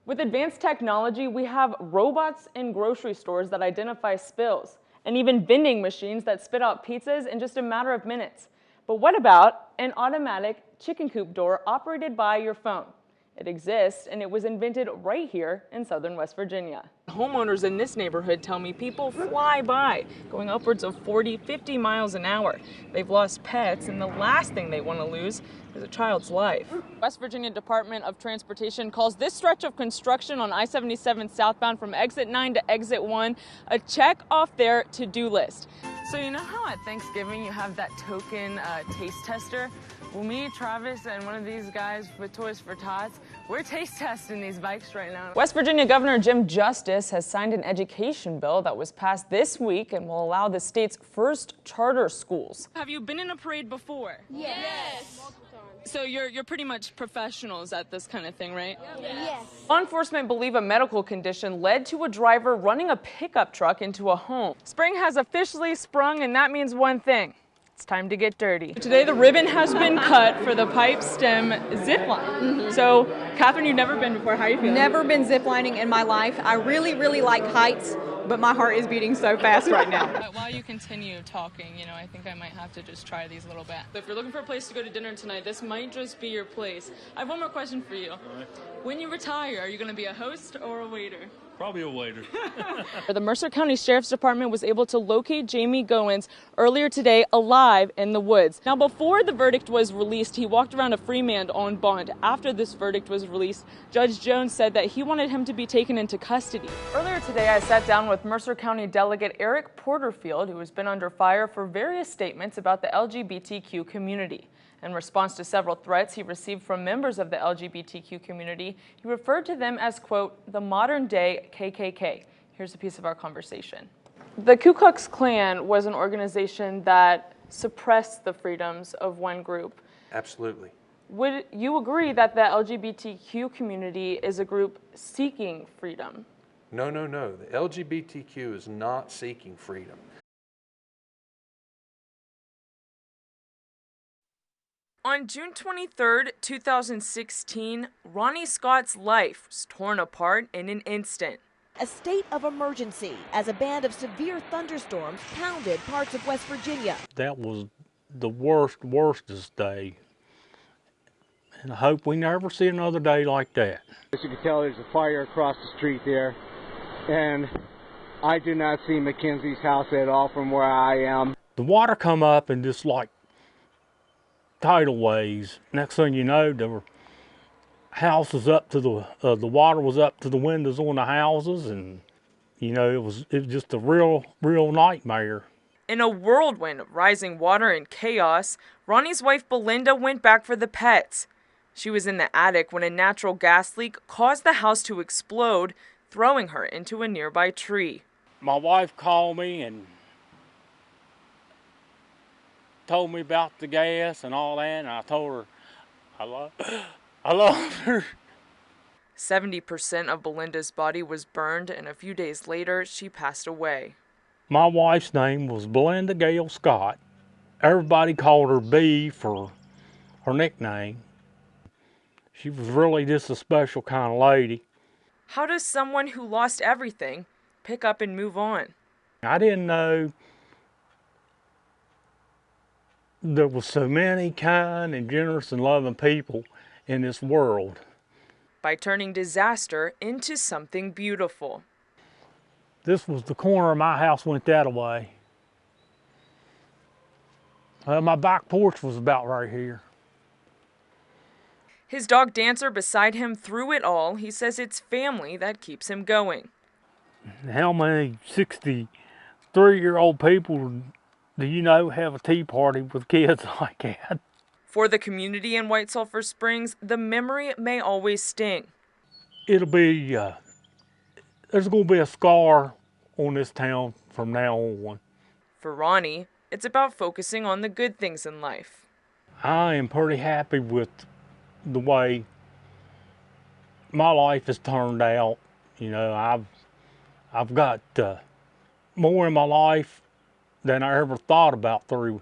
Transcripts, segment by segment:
With advanced technology, we have robots in grocery stores that identify spills, and even vending machines that spit out pizzas in just a matter of minutes. But what about an automatic chicken coop door operated by your phone? It exists, and it was invented right here in southern West Virginia. Homeowners in this neighborhood tell me people fly by, going upwards of 40, 50 miles an hour. They've lost pets, and the last thing they want to lose is a child's life. West Virginia Department of Transportation calls this stretch of construction on I-77 southbound from exit 9 to exit 1 a check off their to-do list. So you know how at Thanksgiving you have that token taste tester? Well, me, Travis, and one of these guys with Toys for Tots, we're taste testing these bikes right now. West Virginia Governor Jim Justice has signed an education bill that was passed this week and will allow the state's first charter schools. Have you been in a parade before? Yes. So you're pretty much professionals at this kind of thing, right? Yes. Law enforcement believe a medical condition led to a driver running a pickup truck into a home. Spring has officially sprung, and that means one thing. It's time to get dirty. Today the ribbon has been cut for the pipe stem zip line. So, Catherine, you've never been before. How are you feeling? Never been ziplining in my life. I really, really like heights, but my heart is beating so fast right now. While you continue talking, I think I might have to just try these a little bit. So if you're looking for a place to go to dinner tonight, this might just be your place. I have one more question for you. When you retire, are you going to be a host or a waiter? Probably a waiter. The Mercer County Sheriff's Department was able to locate Jamie Goins earlier today alive in the woods. Now, before the verdict was released, he walked around a free man on bond. After this verdict was released, Judge Jones said that he wanted him to be taken into custody. Earlier today, I sat down with Mercer County Delegate Eric Porterfield, who has been under fire for various statements about the LGBTQ community. In response to several threats he received from members of the LGBTQ community, he referred to them as, quote, the modern-day KKK. Here's a piece of our conversation. The Ku Klux Klan was an organization that suppressed the freedoms of one group. Absolutely. Would you agree that the LGBTQ community is a group seeking freedom? No, no, no. The LGBTQ is not seeking freedom. On June 23, 2016, Ronnie Scott's life was torn apart in an instant. A state of emergency as a band of severe thunderstorms pounded parts of West Virginia. That was the worstest day. And I hope we never see another day like that. As you can tell, there's a fire across the street there. And I do not see Mackenzie's house at all from where I am. The water come up and just like tidal waves. Next thing you know, there were houses up to the water was up to the windows on the houses, and it was just a real nightmare. In a whirlwind of rising water and chaos, Ronnie's wife Belinda went back for the pets. She was in the attic when a natural gas leak caused the house to explode, throwing her into a nearby tree. My wife called me and told me about the gas and all that, and I told her I love her. 70% of Belinda's body was burned, and a few days later, she passed away. My wife's name was Belinda Gale Scott. Everybody called her B for her nickname. She was really just a special kind of lady. How does someone who lost everything pick up and move on? I didn't know there was so many kind and generous and loving people in this world. By turning disaster into something beautiful. This was the corner of my house went that way. My back porch was about right here. His dog Dancer beside him through it all. He says it's family that keeps him going. How many 63-year-old people do you know have a tea party with kids like that? For the community in White Sulphur Springs, the memory may always sting. It'll be, there's going to be a scar on this town from now on. For Ronnie, it's about focusing on the good things in life. I am pretty happy with the way my life has turned out. I've got more in my life than I ever thought about three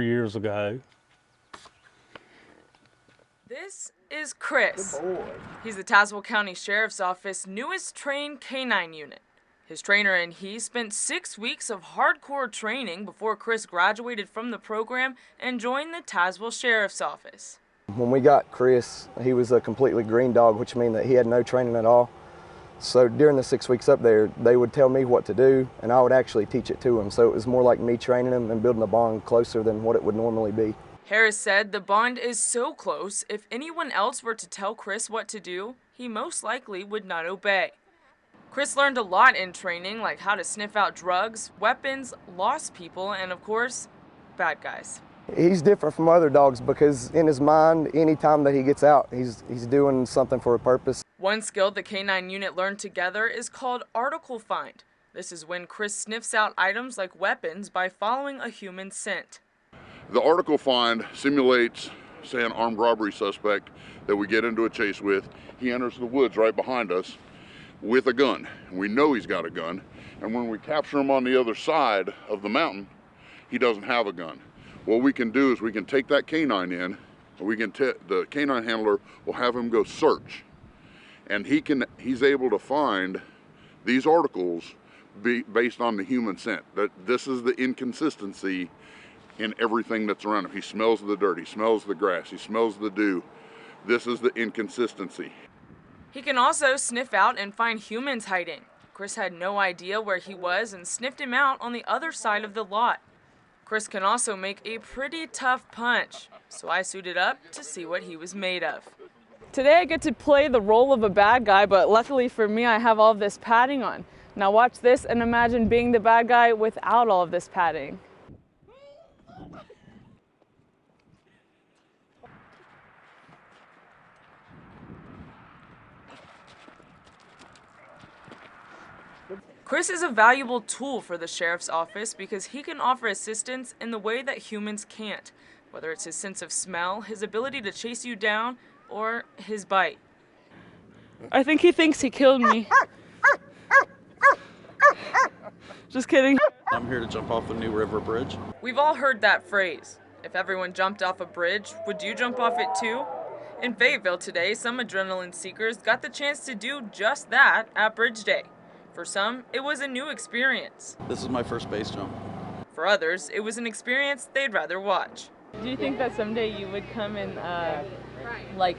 years ago. This is Chris. He's the Tazewell County Sheriff's Office newest trained canine unit. His trainer and he spent 6 weeks of hardcore training before Chris graduated from the program and joined the Tazewell Sheriff's Office. When we got Chris, he was a completely green dog, which means that he had no training at all. So during the 6 weeks up there, they would tell me what to do, and I would actually teach it to him. So it was more like me training him and building a bond closer than what it would normally be. Harris said the bond is so close, if anyone else were to tell Chris what to do, he most likely would not obey. Chris learned a lot in training, like how to sniff out drugs, weapons, lost people, and of course, bad guys. He's different from other dogs because in his mind, any time that he gets out, he's doing something for a purpose. One skill the canine unit learned together is called article find. This is when Chris sniffs out items like weapons by following a human scent. The article find simulates, say, an armed robbery suspect that we get into a chase with. He enters the woods right behind us with a gun. We know he's got a gun, and when we capture him on the other side of the mountain, he doesn't have a gun. What we can do is we can take that canine in, and the canine handler will have him go search, and he's able to find these articles based on the human scent. That this is the inconsistency in everything that's around him. He smells the dirt, he smells the grass, he smells the dew. This is the inconsistency. He can also sniff out and find humans hiding. Chris had no idea where he was and sniffed him out on the other side of the lot. Chris can also make a pretty tough punch, so I suited up to see what he was made of. Today I get to play the role of a bad guy, but luckily for me I have all of this padding on. Now watch this and imagine being the bad guy without all of this padding. Chris is a valuable tool for the sheriff's office because he can offer assistance in the way that humans can't, whether it's his sense of smell, his ability to chase you down, or his bite. I think he thinks he killed me. Just kidding. I'm here to jump off the New River Bridge. We've all heard that phrase. If everyone jumped off a bridge, would you jump off it too? In Fayetteville today, some adrenaline seekers got the chance to do just that at Bridge Day. For some, it was a new experience. This is my first base jump. For others, it was an experience they'd rather watch. Do you think that someday you would come and like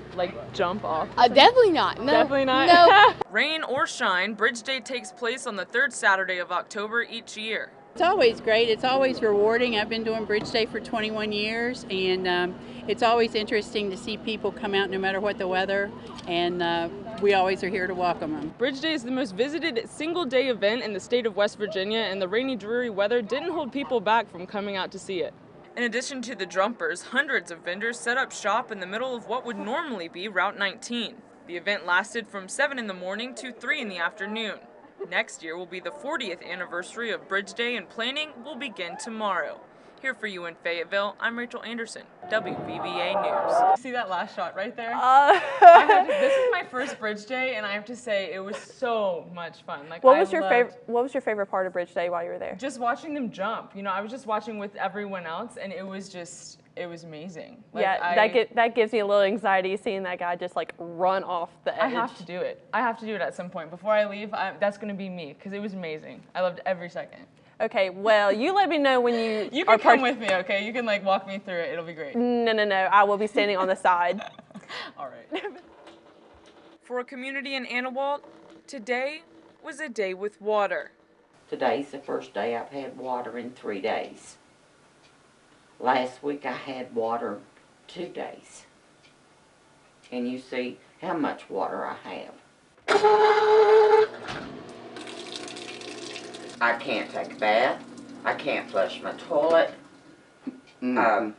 jump off? Definitely not. No. Definitely not? No. Rain or shine, Bridge Day takes place on the third Saturday of October each year. It's always great. It's always rewarding. I've been doing Bridge Day for 21 years, and it's always interesting to see people come out no matter what the weather, and we always are here to welcome them. Bridge Day is the most visited single-day event in the state of West Virginia, and the rainy, dreary weather didn't hold people back from coming out to see it. In addition to the jumpers, hundreds of vendors set up shop in the middle of what would normally be Route 19. The event lasted from 7 in the morning to 3 in the afternoon. Next year will be the 40th anniversary of Bridge Day, and planning will begin tomorrow. Here for you in Fayetteville, I'm Rachel Anderson, WVVA News. See that last shot right there? This is my first Bridge Day, and I have to say it was so much fun. Like, what was your favorite part of Bridge Day while you were there? Just watching them jump. You know, I was just watching with everyone else, and it was amazing. Like, yeah, that gives me a little anxiety seeing that guy just like run off the edge. I have to do it. I have to do it at some point before I leave. That's going to be me because it was amazing. I loved every second. Okay, well, you let me know when you. You can come with me, okay? You can like walk me through it. It'll be great. No. I will be standing on the side. All right. For a community in ANAWALT, today was a day with water. Today's the first day I've had water in 3 days. Last week I had water 2 days. And you see how much water I have. I can't take a bath. I can't flush my toilet. I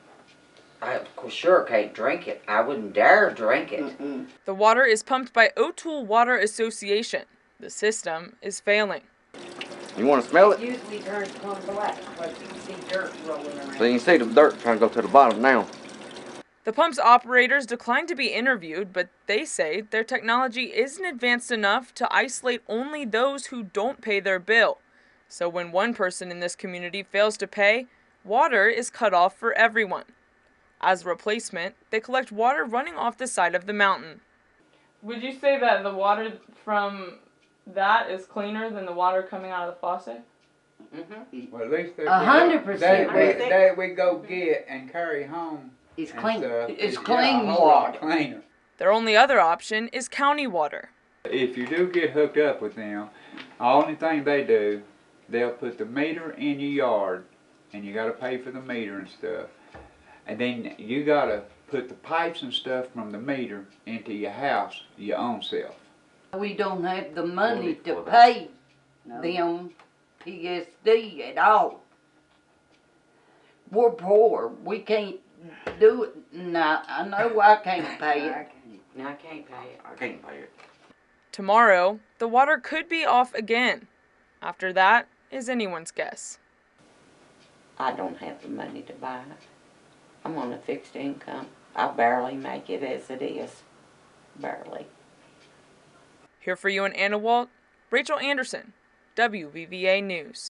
sure can't drink it. I wouldn't dare drink it. The water is pumped by O'Toole Water Association. The system is failing. You want to smell it? Usually turns one black, but you can see dirt rolling around. So you can see the dirt trying to go to the bottom now. The pump's operators declined to be interviewed, but they say their technology isn't advanced enough to isolate only those who don't pay their bill. So when one person in this community fails to pay, water is cut off for everyone. As a replacement, they collect water running off the side of the mountain. Would you say that the water from that is cleaner than the water coming out of the faucet? Mm-hmm. Well, at least 100%. That we go get and carry home. It's clean. It's a clean whole lot water. cleaner. Their only other option is county water. If you do get hooked up with them, the only thing they do, they'll put the meter in your yard, and you got to pay for the meter and stuff. And then you got to put the pipes and stuff from the meter into your house, your own self. We don't have the money to pay them PSD at all. We're poor. We can't do it. Now, I know I can't pay it. I can't pay it. I can't pay it. Tomorrow, the water could be off again. After that is anyone's guess. I don't have the money to buy it. I'm on a fixed income. I barely make it as it is. Barely. Here for you in ANAWALT, Rachel Anderson, WVVA News.